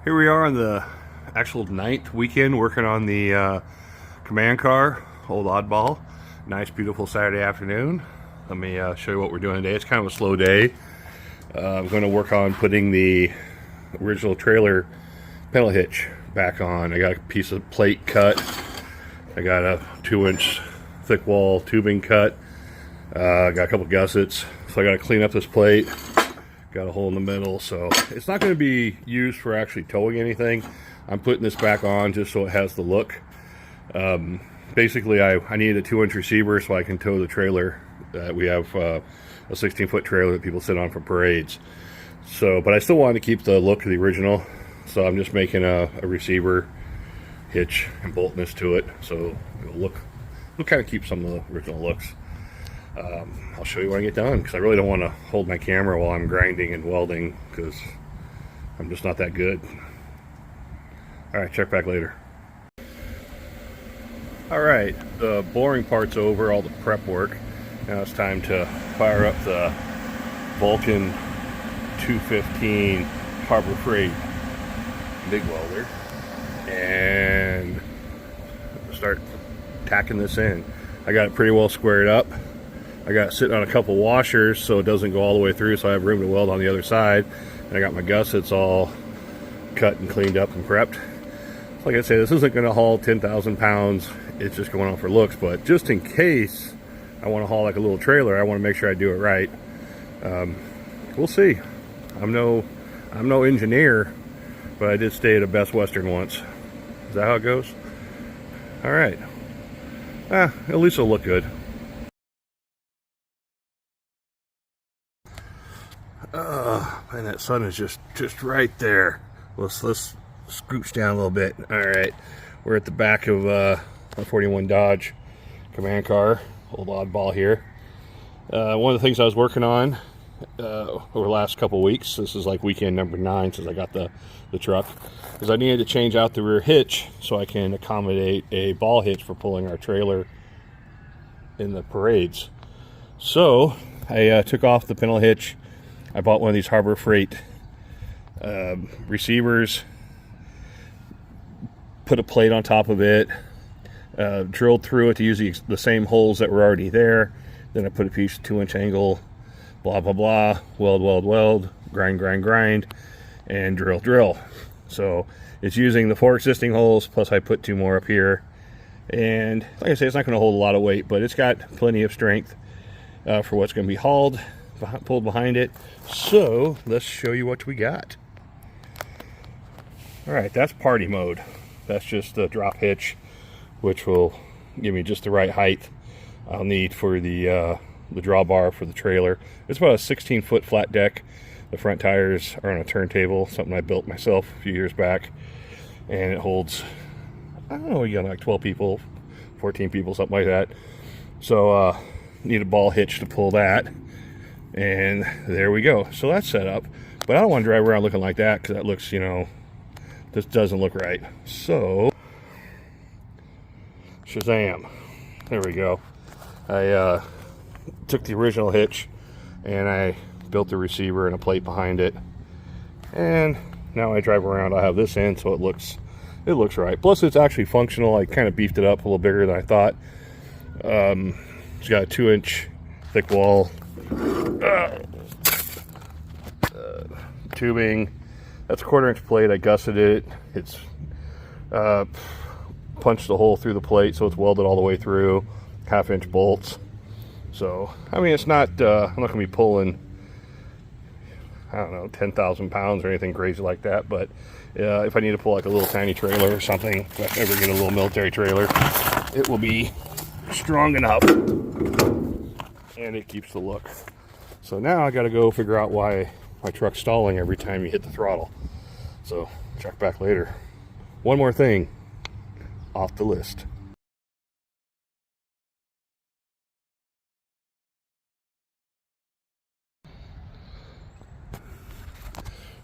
Here we are on the actual 9th weekend working on the command car, old oddball. Nice, beautiful Saturday afternoon. Let me show you what we're doing today. It's kind of a slow day. I'm going to work on putting the original trailer pedal hitch back on. I got a piece of plate cut. I got a 2-inch thick wall tubing cut. Got a couple gussets. So I got to clean up this plate. Got a hole in the middle, so it's not going to be used for actually towing anything. I'm putting this back on just so it has the look. Basically, I need a 2-inch receiver so I can tow the trailer. We have a 16-foot trailer that people sit on for parades. So, but I still want to keep the look of the original, so I'm just making a receiver hitch and bolting this to it, so it'll kind of keep some of the original looks. I'll show you when I get done, because I really don't want to hold my camera while I'm grinding and welding, because I'm just not that good. Alright, check back later. Alright, the boring part's over, all the prep work. Now it's time to fire up the Vulcan 215 Harbor Freight MIG welder and start tacking this in. I got it pretty well squared up. I got it sitting on a couple washers so it doesn't go all the way through, so I have room to weld on the other side. And I got my gussets all cut and cleaned up and prepped. Like I say, this isn't going to haul 10,000 pounds. It's just going on for looks, but just in case I want to haul like a little trailer, I want to make sure I do it right. We'll see. I'm no engineer, but I did stay at a Best Western once. Is that how it goes? All right. At least it'll look good. And that sun is just right there. Let's scooch down a little bit. All right, we're at the back of 1941 Dodge command car, old oddball here. One of the things I was working on over the last couple weeks, this is like weekend number 9 since I got the truck, is I needed to change out the rear hitch so I can accommodate a ball hitch for pulling our trailer in the parades. So I took off the pintle hitch. I bought one of these Harbor Freight receivers, put a plate on top of it, drilled through it to use the same holes that were already there. Then I put a piece of 2-inch angle, blah, blah, blah, weld, grind, and drill. So it's using the 4 existing holes, plus I put 2 more up here. And like I say, it's not going to hold a lot of weight, but it's got plenty of strength for what's going to be pulled behind it. So let's show you what we got. All right, that's party mode. That's just the drop hitch, which will give me just the right height I'll need for the drawbar for the trailer. It's about a 16-foot flat deck. The front tires are on a turntable, something I built myself a few years back, and it holds, I don't know, you got like 12 people, 14 people, something like that. So need a ball hitch to pull that. And there we go. So that's set up. But I don't want to drive around looking like that, because that looks, this doesn't look right. So, Shazam. There we go. I took the original hitch and I built the receiver and a plate behind it. And now I drive around, I have this in, so it looks right. Plus it's actually functional. I kind of beefed it up a little bigger than I thought. It's got a 2-inch thick wall tubing. That's a 1/4-inch plate. I gusseted it. It's punched a hole through the plate so it's welded all the way through. 1/2-inch bolts. So I mean, it's not I'm not gonna be pulling, I don't know, 10,000 pounds or anything crazy like that, but if I need to pull like a little tiny trailer or something, if I ever get a little military trailer, it will be strong enough. And it keeps the look. So now I got to go figure out why my truck's stalling every time you hit the throttle. So check back later. One more thing off the list.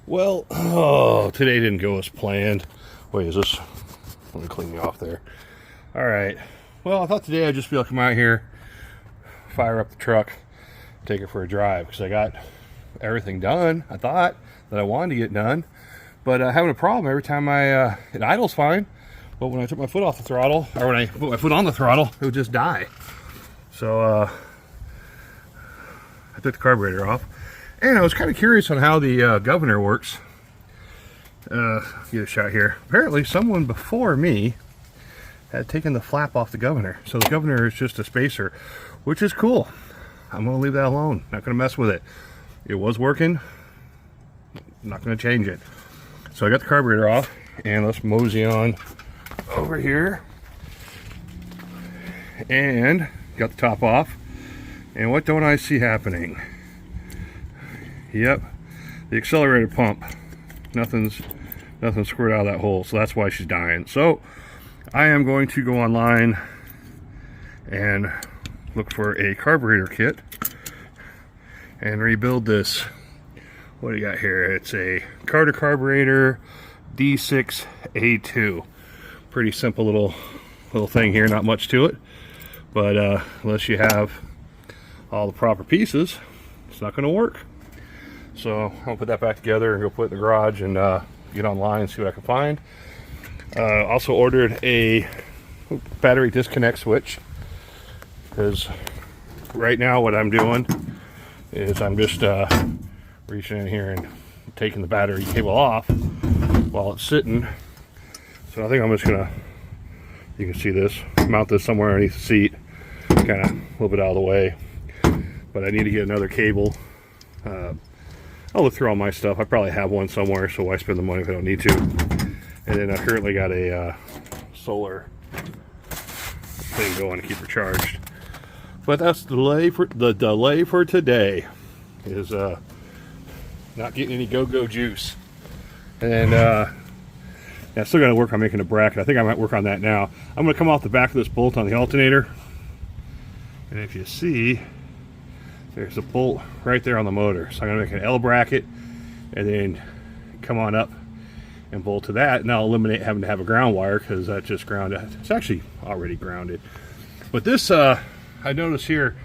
Well, today didn't go as planned. Wait, is this? Let me clean you off there. All right. Well, I thought today I'd just be able to come out here, fire up the truck, take it for a drive, because I got everything done, I thought, that I wanted to get done. but having a problem every time it idles fine, but when I took my foot off the throttle, or when I put my foot on the throttle, it would just die. So I took the carburetor off, and I was kind of curious on how the governor works. Get a shot here. Apparently someone before me had taken the flap off the governor, so the governor is just a spacer, which is cool. I'm gonna leave that alone, not gonna mess with it. It was working, not gonna change it. So I got the carburetor off, and let's mosey on over here, and got the top off, and what don't I see happening? Yep, the accelerator pump, nothing squirted out of that hole, so that's why she's dying. So I am going to go online and look for a carburetor kit and rebuild this. What do you got here? It's a Carter carburetor D6A2. Pretty simple little thing here, not much to it, but unless you have all the proper pieces, it's not going to work. So I'll put that back together and go put it in the garage and get online and see what I can find. Also ordered a battery disconnect switch, because right now what I'm doing is I'm just reaching in here and taking the battery cable off while it's sitting. So I think I'm just gonna, you can see this, mount this somewhere underneath the seat, kind of a little bit out of the way. But I need to get another cable. I'll look through all my stuff. I probably have one somewhere, so why spend the money if I don't need to? And then I currently got a solar thing going to keep her charged. But that's the delay for today is not getting any go-go juice. And yeah, I still got to work on making a bracket. I think I might work on that now. I'm going to come off the back of this bolt on the alternator, and if you see, there's a bolt right there on the motor. So I'm going to make an L bracket and then come on up and bolt to that, and I'll eliminate having to have a ground wire, because that's just grounded. It's actually already grounded. But this I noticed here,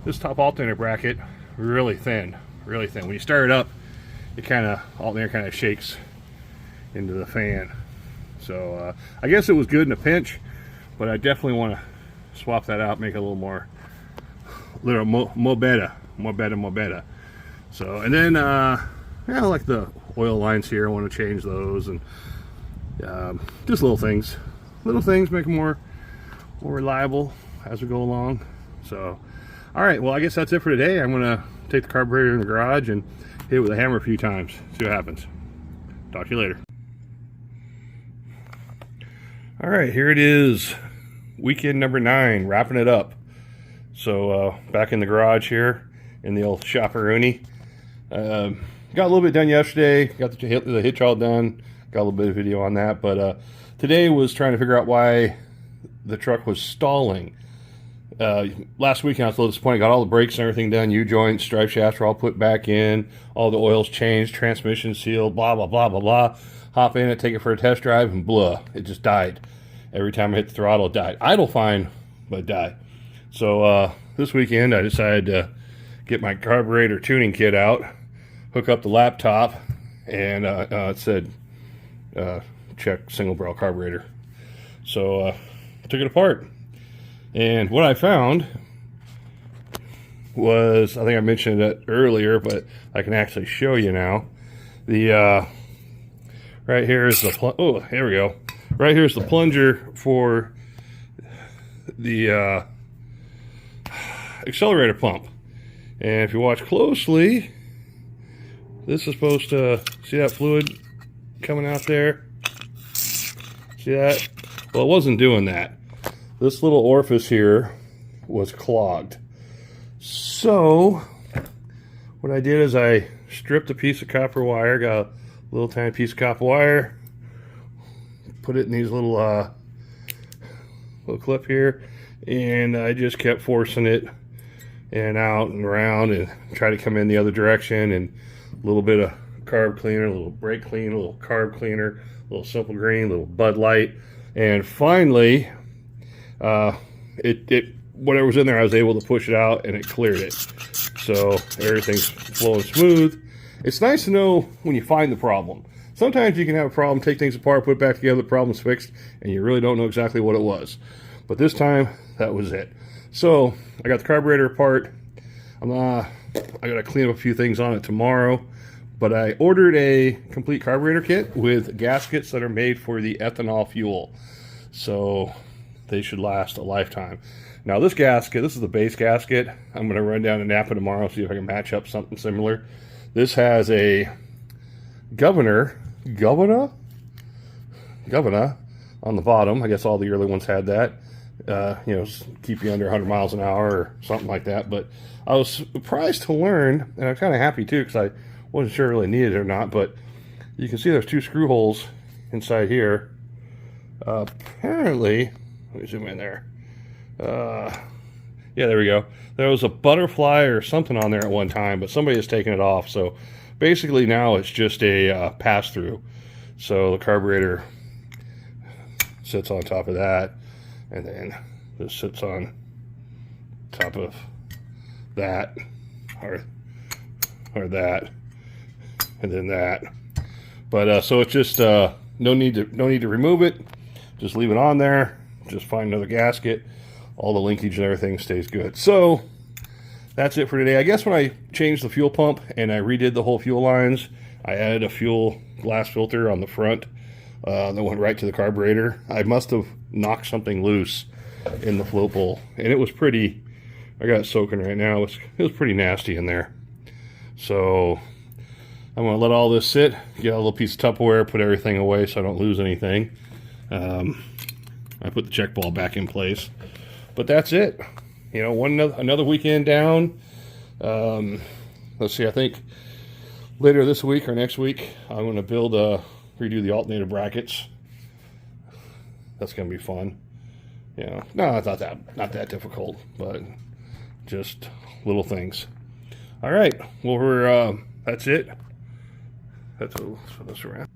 this top alternator bracket, really thin, really thin. When you start it up, it kind of, alternator kind of shakes into the fan. So I guess it was good in a pinch, but I definitely want to swap that out, make it a little more better. So, and then yeah, like the oil lines here, I want to change those, and just little things make them more reliable as we go along. So, all right, well, I guess that's it for today. I'm gonna take the carburetor in the garage and hit it with a hammer a few times, see what happens. Talk to you later. All right, here it is, weekend number 9, wrapping it up. So back in the garage here in the old shopperoonie. Got a little bit done yesterday, got the hitch all done, got a little bit of video on that, but today was trying to figure out why the truck was stalling. Last weekend I was a little disappointed, got all the brakes and everything done, U-joints, drive shafts were all put back in, all the oils changed, transmission sealed, blah, blah, blah, blah, blah. Hop in it, take it for a test drive, and blah, it just died. Every time I hit the throttle, it died. Idle fine, but it died. So this weekend I decided to get my carburetor tuning kit out, hook up the laptop, and it said check single barrel carburetor. So I took it apart, and what I found was, I think I mentioned it earlier, but I can actually show you now. The right here is the oh, here we go. Right here is the plunger for the accelerator pump, and if you watch closely, this is supposed to, see that fluid coming out there? See that? Well, it wasn't doing that. This little orifice here was clogged. So what I did is I stripped a piece of copper wire, got a little tiny piece of copper wire, put it in these little clip here, and I just kept forcing it in and out and around and try to come in the other direction, and a little bit of carb cleaner, a little brake clean, a little carb cleaner, a little Simple Green, a little Bud Light, and finally whatever was in there, I was able to push it out and it cleared it. So everything's flowing smooth. It's nice to know when you find the problem. Sometimes you can have a problem, take things apart, put it back together, the problem's fixed, and you really don't know exactly what it was. But this time, that was it. So, I got the carburetor apart. I got to clean up a few things on it tomorrow. But I ordered a complete carburetor kit with gaskets that are made for the ethanol fuel. So, they should last a lifetime. Now, this gasket, this is the base gasket. I'm going to run down to Napa tomorrow, see if I can match up something similar. This has a governor on the bottom. I guess all the early ones had that. You know, keep you under 100 miles an hour or something like that. But I was surprised to learn, and I'm kind of happy too, because I wasn't sure I really needed it or not. But you can see there's 2 screw holes inside here. Apparently, let me zoom in there. Yeah, there we go. There was a butterfly or something on there at one time, but somebody has taken it off. So basically now it's just a pass-through. So the carburetor sits on top of that, and then this sits on top of that, or that, and then that. But so it's just no need to remove it. Just leave it on there. Just find another gasket. All the linkage and everything stays good. So that's it for today. I guess when I changed the fuel pump and I redid the whole fuel lines, I added a fuel glass filter on the front that went right to the carburetor. I must have knocked something loose in the float bowl, and it was pretty, I got it soaking right now. It was pretty nasty in there. So I'm going to let all this sit, get a little piece of Tupperware, put everything away so I don't lose anything. I put the check ball back in place. But that's it. You know, another weekend down. Let's see, I think later this week or next week, I'm going to redo the alternator brackets. That's going to be fun. You know, no, it's not that difficult, but just little things. All right, well, that's it. That's this around.